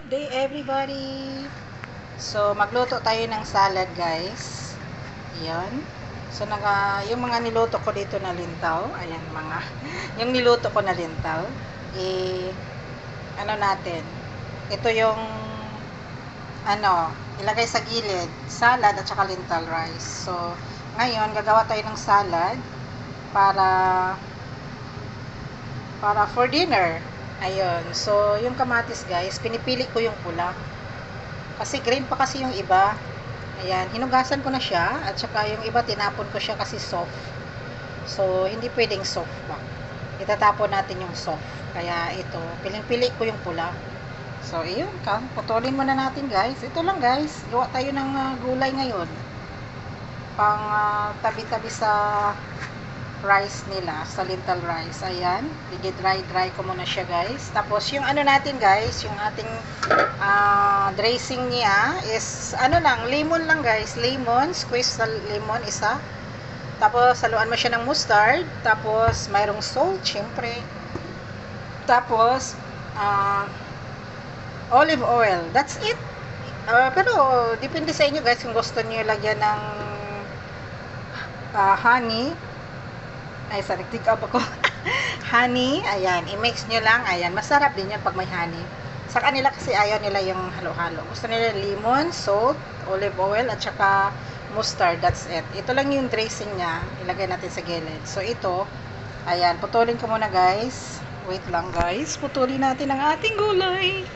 Good day everybody! So, magluto tayo ng salad guys. Ayan. So, yung mga niluto ko dito na lintaw, ayan yung niluto ko na lintaw, ano natin, ito yung, ilagay sa gilid, salad at saka lentil rice. So, ngayon, gagawa tayo ng salad para, for dinner. Ayun. So, yung kamatis guys, pinipili ko yung pula. Kasi green pa kasi yung iba. Ayan, hinugasan ko na siya at saka yung iba tinapon ko siya kasi soft. So, hindi pwedeng soft pa. Itatapon natin yung soft. Kaya ito, piling-pili ko yung pula. So, iyon ka. Putulin muna natin guys. Ito lang guys. Gawa tayo ng gulay ngayon. Pang tabi-tabi sa rice nila, sa lentil rice. Ayan, i-dry ko muna siya guys. Tapos yung ano natin guys, yung ating dressing niya is ano lang, lemon lang guys. Lemon, squeeze sa lemon isa. Tapos saluan mo siya ng mustard. Tapos mayroong salt, syempre. Tapos olive oil. That's it. Pero depende sa inyo guys kung gusto niyo lagyan ng honey. Ay, sorry, take up ako. Honey, ayan, i-mix nyo lang, ayan, masarap din yan pag may honey. Sa kanila kasi ayaw nila yung halo-halo. Gusto nila lemon, salt, olive oil, at saka mustard, that's it. Ito lang yung dressing niya, ilagay natin sa gilid. So, ito, ayan, putulin ko muna guys. Wait lang guys, putulin natin ang ating gulay.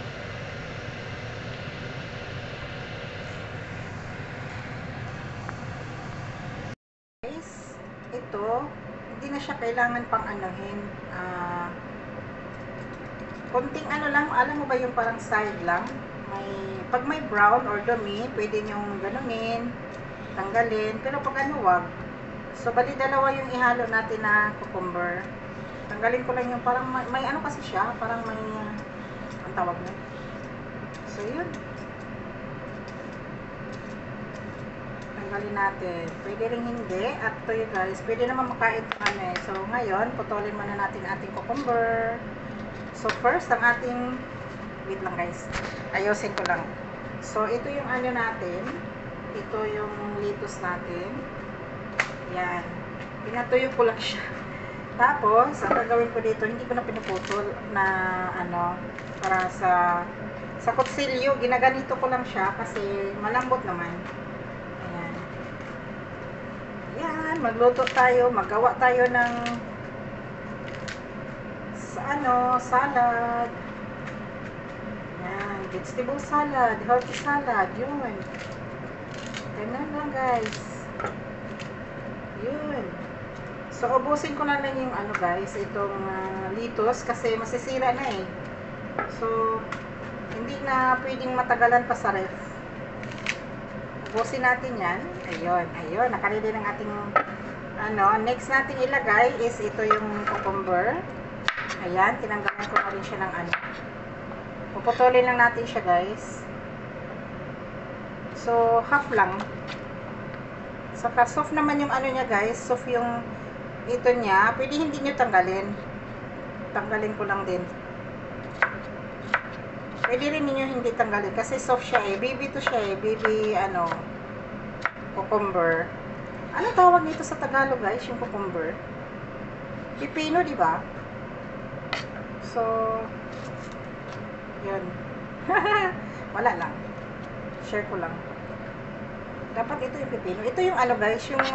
Guys, ito, hindi na siya kailangan pang anuhin. Konting ano lang, alam mo ba yung parang side lang? Pag may brown or dumi, pwede nyong ganunin, tanggalin. Pero pag ano, wag. So, bali dalawa yung ihalo natin na cucumber. Tanggalin ko lang yung parang may ano kasi siya, parang may, ang tawag na. So, yun. Tanggalin natin. Pwede rin hindi. At to you guys, pwede naman makain ano eh. So, ngayon, putulin muna natin ating cucumber. So, first, ang ating, wait lang guys, ayusin ko lang. So, ito yung ano natin, ito yung lettuce natin. Yan. Pinatuyo ko lang siya. Tapos, ang gagawin ko dito, hindi ko na pinuputol na, para sa kutsilyo, ginaganito ko lang siya kasi malambot naman. Ayan. Yan, magluto tayo, maggawa tayo ng salad. Yan, vegetable salad, healthy salad, yun. Ganun lang guys. Yun. So, ubusin ko na lang yung guys, itong lettuce kasi masisira na eh. So, hindi na pwedeng matagalan pa sa ref. Ubusin natin yan. Ayun, ayun, nakalili ng ating next natin ilagay is ito yung cucumber. Ayan, tinanggalan ko na rin siya ng puputulin lang natin siya guys. So, half lang. Saka soft naman yung niya guys. Soft yung ito niya. Pwede hindi nyo tanggalin. Tanggalin ko lang din. Pwede rin niyo hindi tanggalin. Kasi soft siya eh. Baby to siya eh. Baby, cucumber. Ano tawag nito sa Tagalog guys? Yung cucumber. Pipino, di ba? So, yun. Wala lang. Share ko lang. Dapat ito yung pipino. Ito yung guys, yung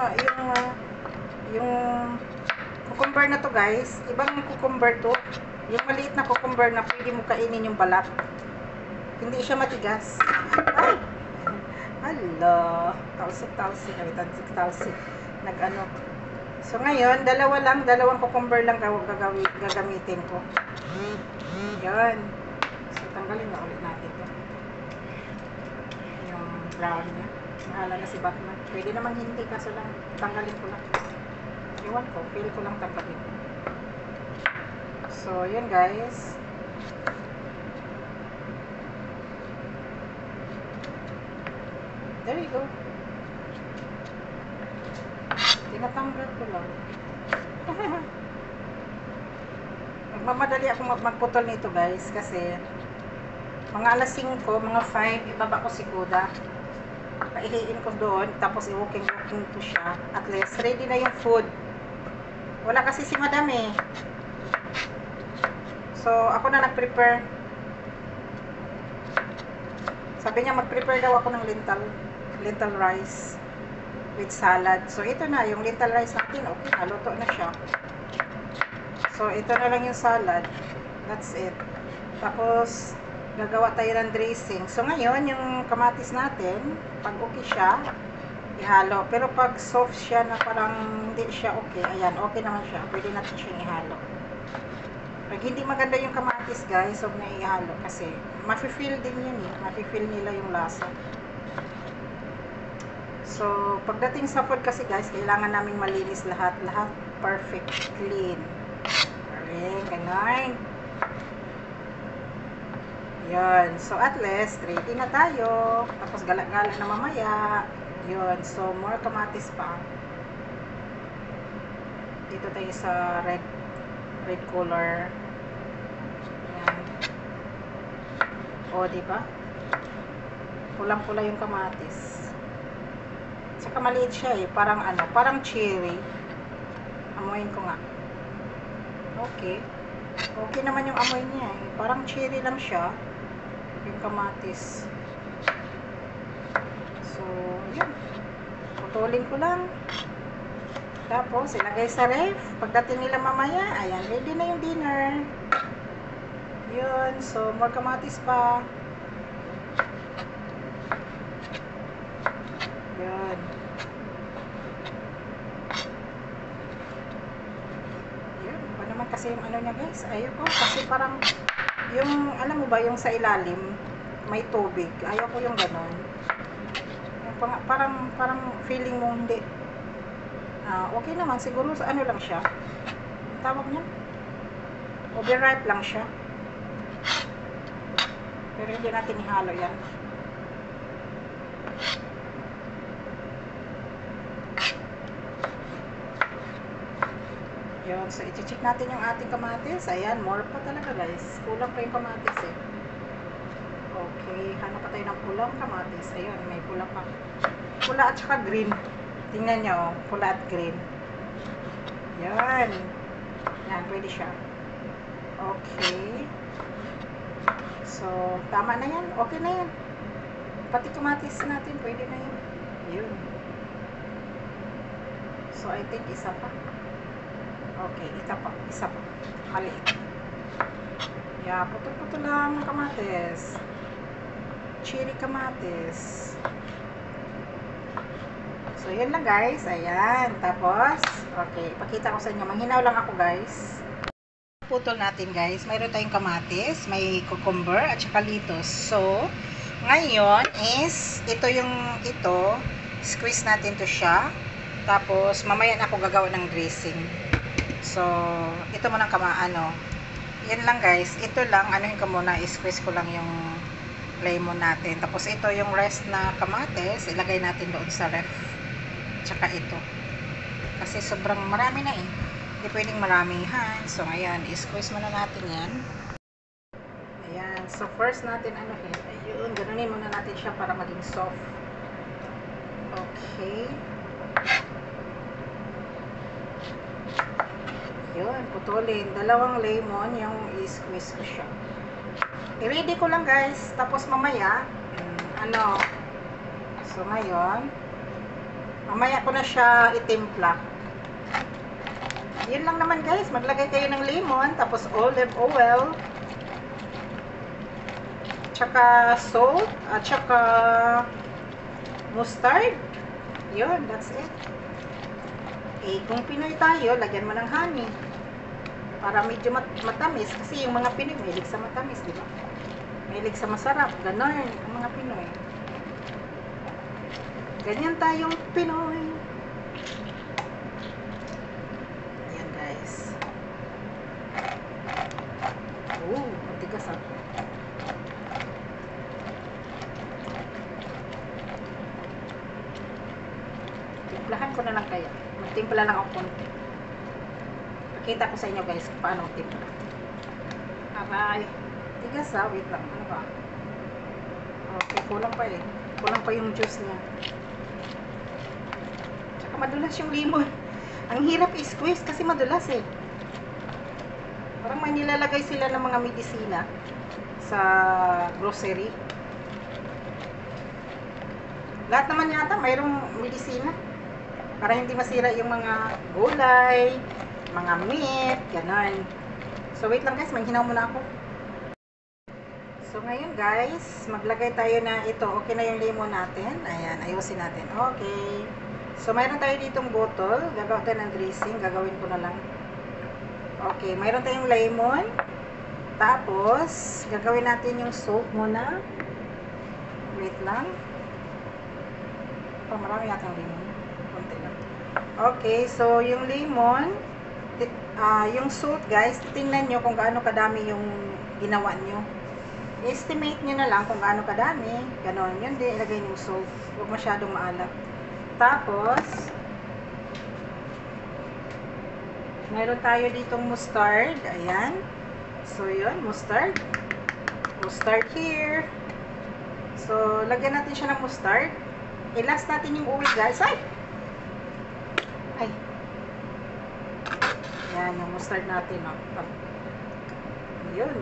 cucumber na to guys. Ibang cucumber to. Yung maliit na cucumber na pwede mo kainin yung balat. Hindi siya matigas. Ay! Hala. Talsik-talsik. Talsik-talsik. So, ngayon, dalawang cucumber lang gagamitin ko. Yan. So, tanggalin na ulit natin ito. Yung brown niya. Mahala na si Batman. Pwede naman hindi, kaso lang, tanggalin ko lang. Iwan ko, feel ko lang tanggalin. So, yun guys. There you go. Tinatanggal ko lang. Magmamadali ako magputol nito guys kasi Mga alas 5, mga 5, ibaba ko si Kuda. Paihiin ko doon, tapos i-walking ko siya. At least, ready na yung food. Wala kasi si Madam eh. So, ako na nag-prepare. Sabi niya, mag-prepare daw ako ng lentil rice with salad. So, ito na, yung lentil rice natin, okay, naluto na siya. So, ito na lang yung salad. That's it. Tapos, gagawa tayo ng dressing. So, ngayon, yung kamatis natin, pag okay siya, ihalo. Pero pag soft siya na parang hindi siya okay, ayan, okay naman siya. Pwede natin siyang ihalo. Pag hindi maganda yung kamatis, guys, huwag na ihalo kasi mafe-feel din yun eh. Mafe-feel nila yung lasa. So, pagdating sa food kasi, guys, kailangan naming malinis lahat. Lahat perfect, clean. Ayan, ganon. Yun. So, at least, ready na tayo. Tapos, gala-gala na mamaya. Yun. So, more kamatis pa. Dito tayo sa red color. Ayan. O, diba? Pulang-pula yung kamatis. Saka maliit siya eh. Parang ano, parang cherry. Amoyin ko nga. Okay. Okay naman yung amoy niya eh. Parang cherry lang siya. Yung kamatis. So, yun. Putulin ko lang. Tapos, ilagay sa ref. Pagdating nila mamaya, ayan, ready na yung dinner. Yun. So, more kamatis pa. Yun. Yun. Ba naman kasi yung ano niya, guys? Ayoko. Kasi parang, yung, alam mo ba, yung sa ilalim, may tubig. Ayoko yung ganon. Yung parang feeling mo hindi. Okay naman, siguro sa ano lang siya. Ang tawag niya? Overripe lang siya. Pero hindi natin ihalo yan. Yun, so i-check natin yung ating kamatis. Ayan, more pa talaga guys. Kulang pa yung kamatis eh. Okay, hanap pa tayo ng pulang kamatis. Ayun, may pula pa. Pula at saka green. Tingnan nyo, pula at green. Yan. Yan, pwede siya. Okay. So, tama na yan. Okay na yan. Pati kamatis natin, pwede na yan. Yun. So, I think isa pa. Okay, isa pa. Maliit. Yeah, putol-putol lang ng kamatis. Chili kamatis. So, yun lang guys. Ayan. Tapos, okay, ipakita ko sa inyo. Manghinaw lang ako guys. Putol natin guys. Mayroon tayong kamatis, may cucumber, at saka lettuce. So, ngayon is, squeeze natin to siya. Tapos, mamaya na ako gagawa ng dressing. So, ito muna yan lang guys. Ito lang, anuhin ko muna, squeeze ko lang yung lemon natin. Tapos, ito yung rest na kamatis, ilagay natin doon sa ref. Tsaka ito. Kasi sobrang marami na eh. Hindi pwedeng maramihan. So, ayan, squeeze muna natin yan. Ayan. So, first natin, ayun, ganunin muna natin siya para maging soft. Okay. Yun, putulin. Dalawang lemon yung i-squeeze ko siya. I-ready ko lang guys. Tapos mamaya, so ngayon, mamaya ko na siya itimpla. Yun lang naman guys. Maglagay kayo ng lemon, tapos olive oil, tsaka salt, at tsaka mustard. Yun, that's it. Eh, kung Pinoy tayo, lagyan mo ng honey. Para medyo matamis. Kasi yung mga Pinoy, mahilig sa matamis, di ba? Mahilig sa masarap. Ganon, ang mga Pinoy. Ganyan tayong Pinoy. Ayan, guys. Oh, matigas ah. Timplahan ko na lang kaya. Magtimpla lang ako konti. Pakita ko sa inyo guys kung paano timpla. Aray. Tigas ah. Wait lang. Ano ba? Okay, kulang pa eh. Kulang pa yung juice niya. Tsaka madulas yung lemon. Ang hirap i-squeeze kasi madulas eh. Parang may nilalagay sila ng mga medisina sa grocery. Lahat naman yata mayroong medisina para hindi masira yung mga gulay, mga meat, ganon. So wait lang guys, manghinaw muna ako. So ngayon guys, maglagay tayo na ito. Okay na yung lemon natin. Ayan, ayusin natin. Okay. So mayroon tayo ditong bottle. Gagawin tayo ng dressing. Gagawin ko na lang. Okay, mayroon tayong lemon. Tapos, gagawin natin yung soap muna. Wait lang. Oh, marami yata yung lemon. Konti lang. Okay, so yung lemon, yung salt guys, tingnan nyo kung gaano kadami yung ginawa nyo. Estimate nyo na lang kung gaano kadami. Ganon, yun din ilagay nyo yung salt. Huwag masyadong maalat. Tapos, meron tayo ditong mustard. Ayan. So, yun, mustard. Mustard here. So, lagyan natin siya ng mustard. I-last natin yung oil, guys. Ay! Ay. Yan, yung mustard natin. Oh. Yun.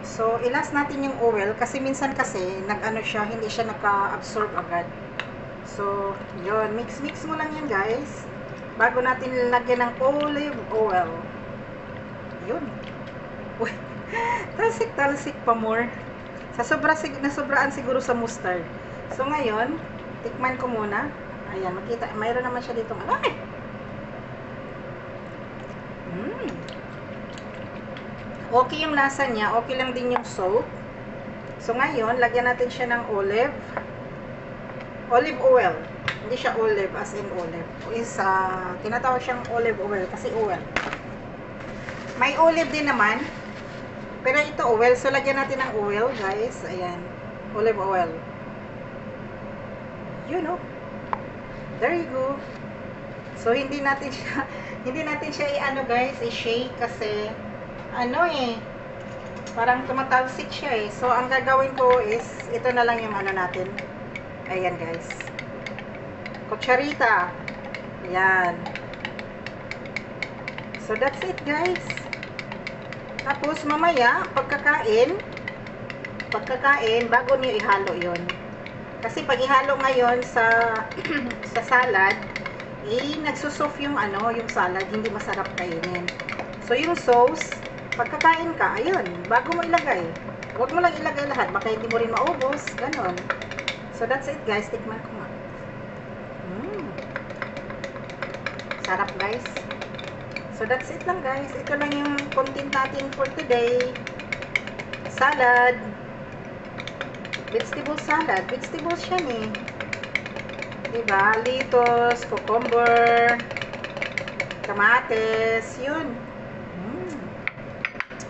So, i-last natin yung oil kasi minsan kasi, nag-ano siya, hindi siya naka-absorb agad. So, yun. Mix-mix mo lang yan, guys. Bago natin lagyan ng olive oil. Yun. Uy, talsik pa more. Nasobraan siguro sa mustard. So, ngayon, tikman ko muna. Ayan, makita. Mayroon naman siya dito. Ay! Okay yung lasa niya. Okay lang din yung salt. So, ngayon, lagyan natin siya ng olive oil. Hindi siya olive as in olive. Tinatawag siyang olive oil kasi oil. May olive din naman. Pero ito oil. So, lagyan natin ng oil, guys. Ayan. Olive oil. You know. There you go. So, hindi natin siya i-ano, guys, i-shake kasi ano eh. Parang tumatalsik siya eh. So, ang gagawin ko is ito na lang yung ano natin. Ayan, guys. Kutsarita. Ayan. So, that's it, guys. Tapos, mamaya, pagkakain, bago niyo ihalo yon. Kasi pag ihalo ngayon sa salad, nagsusoft yung yung salad, hindi masarap kainin. So, yung sauce, pagkakain ka, ayun, bago mo ilagay. Huwag mo lang ilagay lahat, baka hindi mo rin maubos, ganon. So, that's it, guys. Tikman ko nga. Sarap, guys. So, that's it lang, guys. Ito lang yung content natin for today. Salad. Vegetable salad. Vegetables yan eh. Diba? Lettuce, cucumber, kamates. Yun.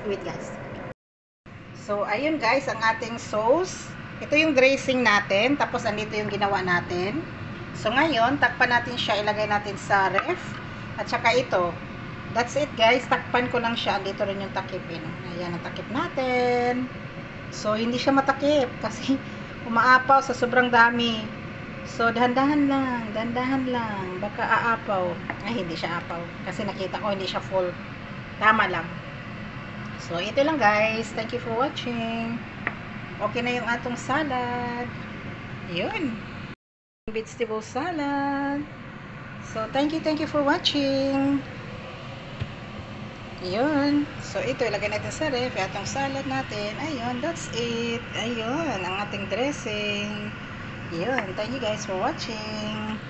Wait, guys. So, ayun, guys, ang ating sauce. Ito yung dressing natin. Tapos, andito yung ginawa natin. So, ngayon, takpan natin siya. Ilagay natin sa ref. At saka ito. That's it, guys. Takpan ko lang siya. Andito rin yung takipin. Ayan, ang takip natin. So, hindi siya matakip kasi umaapaw sa sobrang dami. So, dahan-dahan lang. Baka aapaw. Ay, hindi siya apaw. Kasi nakita ko, hindi siya full. Tama lang. So, ito lang, guys. Thank you for watching. Okay na yung atong salad. Yun. Vegetable salad. So, thank you for watching. Ayun. So, ito, ilagay natin sa ref. Atong salad natin. Ayun, that's it. Ayun, ang ating dressing. Ayun, thank you guys for watching.